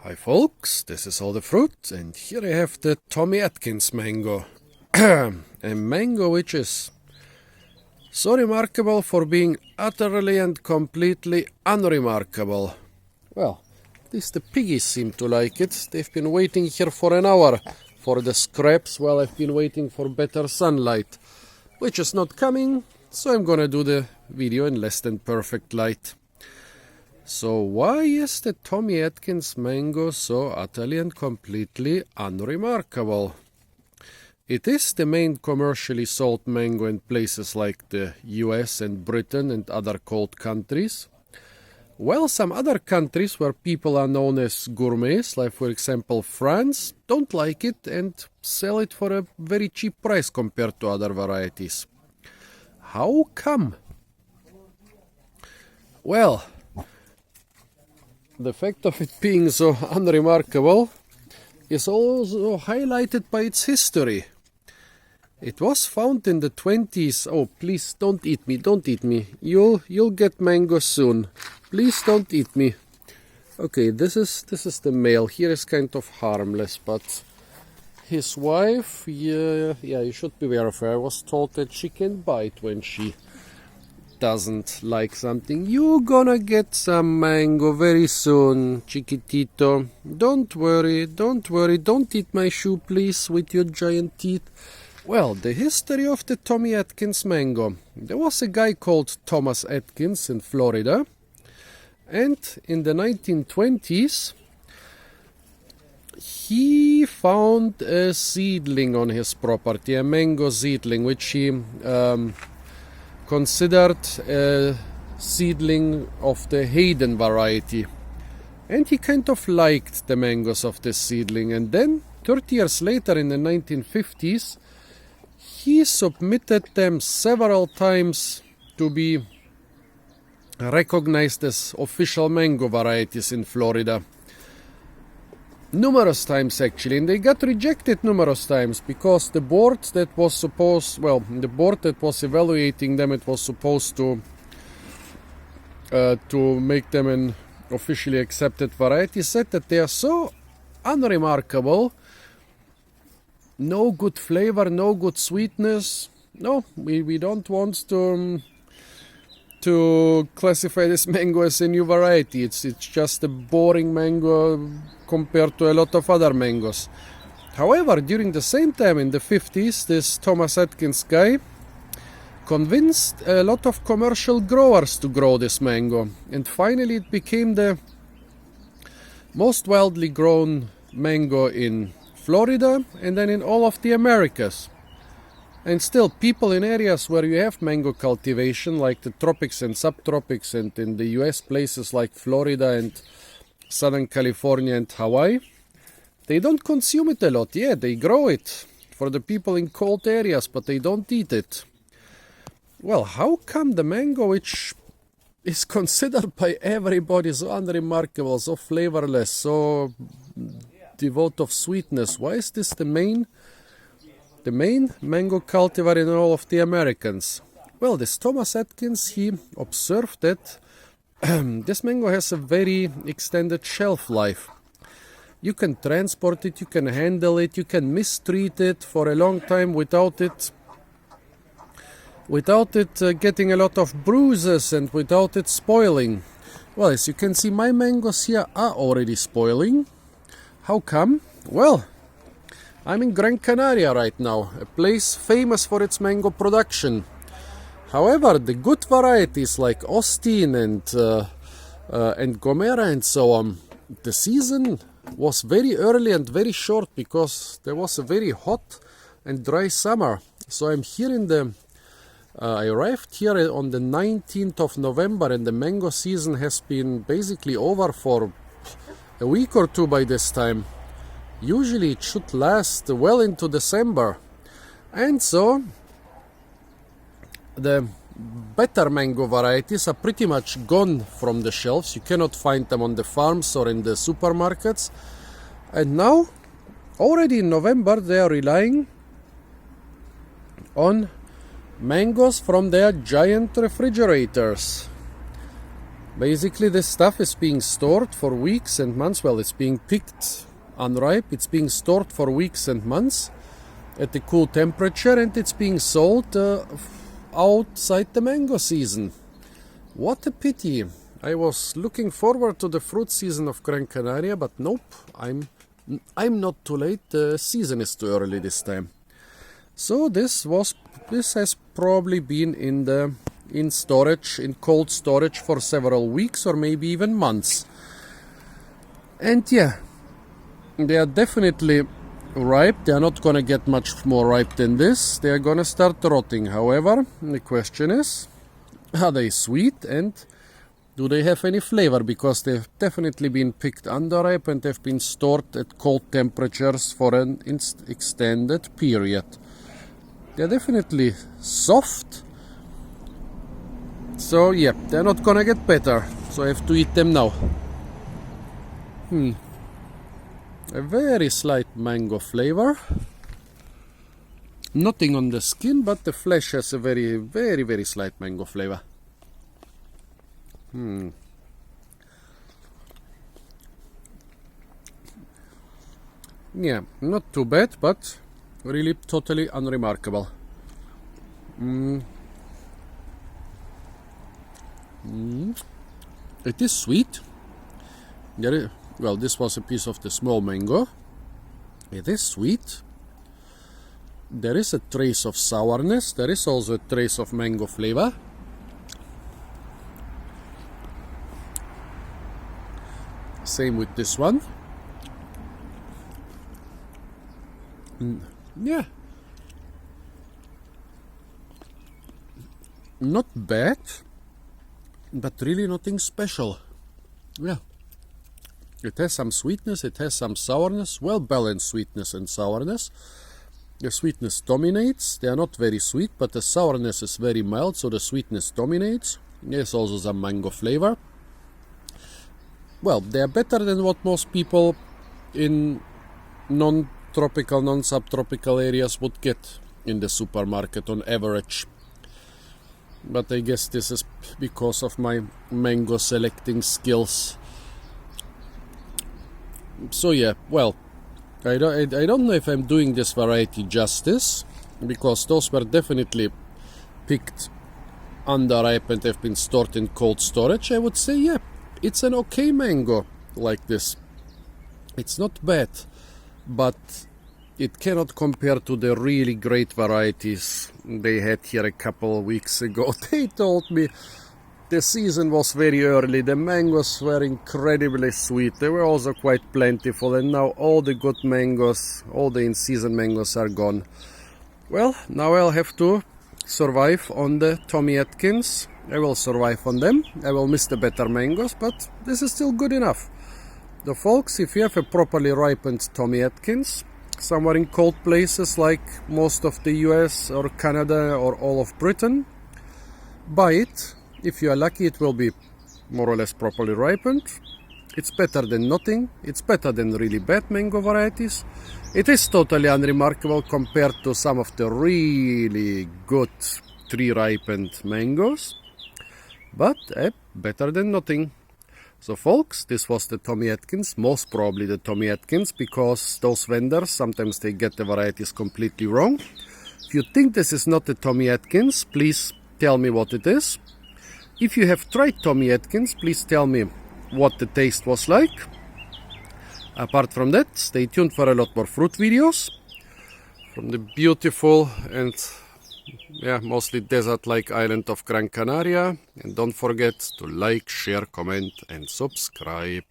Hi folks, this is All the Fruit, and here I have the Tommy Atkins mango. A mango which is so remarkable for being utterly and completely unremarkable. Well, at least the piggies seem to like it. They've been waiting here for an hour for the scraps while I've been waiting for better sunlight, which is not coming, so I'm gonna do the video in less than perfect light. So why is the Tommy Atkins mango so utterly and completely unremarkable? It is the main commercially sold mango in places like the US and Britain and other cold countries. While some other countries where people are known as gourmets, like for example France, don't like it and sell it for a very cheap price compared to other varieties. How come? Well, the fact of it being so unremarkable is also highlighted by its history. It was found in the 20s. Oh, please don't eat me, don't eat me. You'll get mango soon. Please don't eat me. Okay, this is the male. Here is kind of harmless, but his wife, yeah, you should beware of her. I was told that she can bite when she doesn't like something. You're gonna get some mango very soon, chiquitito. Don't worry, don't eat my shoe, please, with your giant teeth. Well, the history of the Tommy Atkins mango. There was a guy called Thomas Atkins in Florida, and in the 1920s he found a seedling on his property, a mango seedling, which he considered a seedling of the Hayden variety, and he kind of liked the mangoes of this seedling. And then 30 years later, in the 1950s, he submitted them several times to be recognized as official mango varieties in Florida. Numerous times actually, and they got rejected numerous times because the board that was evaluating them, it was supposed to make them an officially accepted variety, said that they are so unremarkable, no good flavor, no good sweetness. No, we don't want to classify this mango as a new variety. It's just a boring mango compared to a lot of other mangoes. However, during the same time in the 50s, this Thomas Atkins guy convinced a lot of commercial growers to grow this mango, and finally it became the most widely grown mango in Florida and then in all of the Americas. And still, people in areas where you have mango cultivation, like the tropics and subtropics, and in the US places like Florida and Southern California and Hawaii, they don't consume it a lot. Yeah, they grow it for the people in cold areas, but they don't eat it. Well, how come the mango, which is considered by everybody so unremarkable, so flavorless, so devoid of sweetness, why is this the main mango cultivar in all of the Americans? Well, this Thomas Atkins, he observed that this mango has a very extended shelf life. You can transport it, you can handle it, you can mistreat it for a long time without it getting a lot of bruises and without it spoiling. Well, as you can see, my mangoes here are already spoiling. How come? Well, I'm in Gran Canaria right now, a place famous for its mango production. However, the good varieties like Austin and Gomera and so on, the season was very early and very short because there was a very hot and dry summer. So I'm here I arrived here on the 19th of November, and the mango season has been basically over for a week or two by this time. Usually it should last well into December. And so the better mango varieties are pretty much gone from the shelves. You cannot find them on the farms or in the supermarkets. And now, already in November, they are relying on mangoes from their giant refrigerators. Basically, this stuff is being stored for weeks and months. Well, it's being picked unripe. It's being stored for weeks and months at a cool temperature, and it's being sold outside the mango season. What a pity. I was looking forward to the fruit season of Gran Canaria, but nope, I'm not too late. The season is too early this time. So this has probably been in storage, in cold storage for several weeks or maybe even months. And yeah, they are definitely ripe. They are not going to get much more ripe than this. They are going to start rotting. However, the question is, are they sweet and do they have any flavor? Because they've definitely been picked underripe and they've been stored at cold temperatures for an extended period. They're definitely soft. So yeah, they're not gonna get better. So I have to eat them now. A very slight mango flavor. Nothing on the skin, but the flesh has a very, very, very slight mango flavor. Yeah, not too bad, but really totally unremarkable. It is sweet. Well, this was a piece of the small mango. It is sweet. There is a trace of sourness. There is also a trace of mango flavor. Same with this one. Yeah. Not bad, but really nothing special. Yeah. It has some sweetness, it has some sourness, well balanced sweetness and sourness. The sweetness dominates. They are not very sweet, but the sourness is very mild, so the sweetness dominates. There's also some mango flavor. Well, they are better than what most people in non-tropical, non-subtropical areas would get in the supermarket on average. But I guess this is because of my mango selecting skills. So yeah, well, I don't know if I'm doing this variety justice, because those were definitely picked underripe and have been stored in cold storage. I would say, yeah, it's an okay mango like this. It's not bad, but it cannot compare to the really great varieties they had here a couple of weeks ago. They told me the season was very early, the mangoes were incredibly sweet, they were also quite plentiful, and now all the good mangoes, all the in-season mangoes are gone. Well, now I'll have to survive on the Tommy Atkins. I will survive on them. I will miss the better mangoes, but this is still good enough. So folks, if you have a properly ripened Tommy Atkins, somewhere in cold places like most of the US or Canada or all of Britain, buy it. If you are lucky, it will be more or less properly ripened. It's better than nothing. It's better than really bad mango varieties. It is totally unremarkable compared to some of the really good tree-ripened mangoes, but better than nothing. So folks, this was the Tommy Atkins, most probably the Tommy Atkins, because those vendors, sometimes they get the varieties completely wrong. If you think this is not the Tommy Atkins, please tell me what it is. If you have tried Tommy Atkins, please tell me what the taste was like. Apart from that, stay tuned for a lot more fruit videos from the beautiful and mostly desert-like island of Gran Canaria. And don't forget to like, share, comment and subscribe.